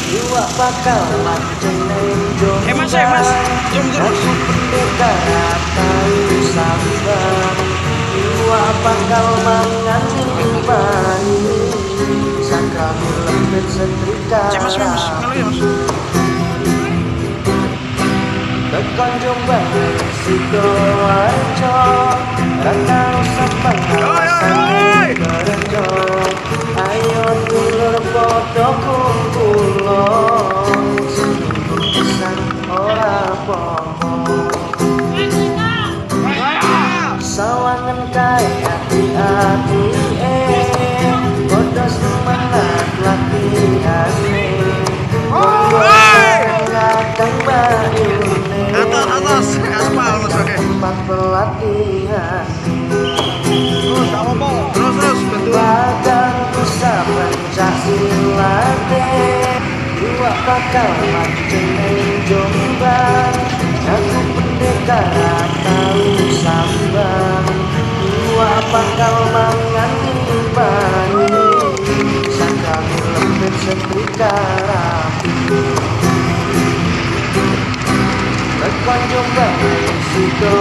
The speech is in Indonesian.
Dua bakal majeneng jombang. Mas, jom terus. Aku pendekar tahu sambang. Dua bakal mangan bani. Sakami lembet setrika. Mas, kalau ya mas. Tekan jombang Sidoarjo. Rata usapang alasan kerenjo. Ayo dulur podo kumpulo. Seminggu pisan ora apa-apa. Sawangan kae hati-hati podo semangat latihane. Kadang bayune Atas, aspal mas, oke. tempat pelatihan. Terus, betul. Badan pusat Pancasila dua bakal majeneng jombang. Aku pendekar tahu sambang. Dua bakal mangan bani. Sakami lembet setrika rapi. Tekan jombang sido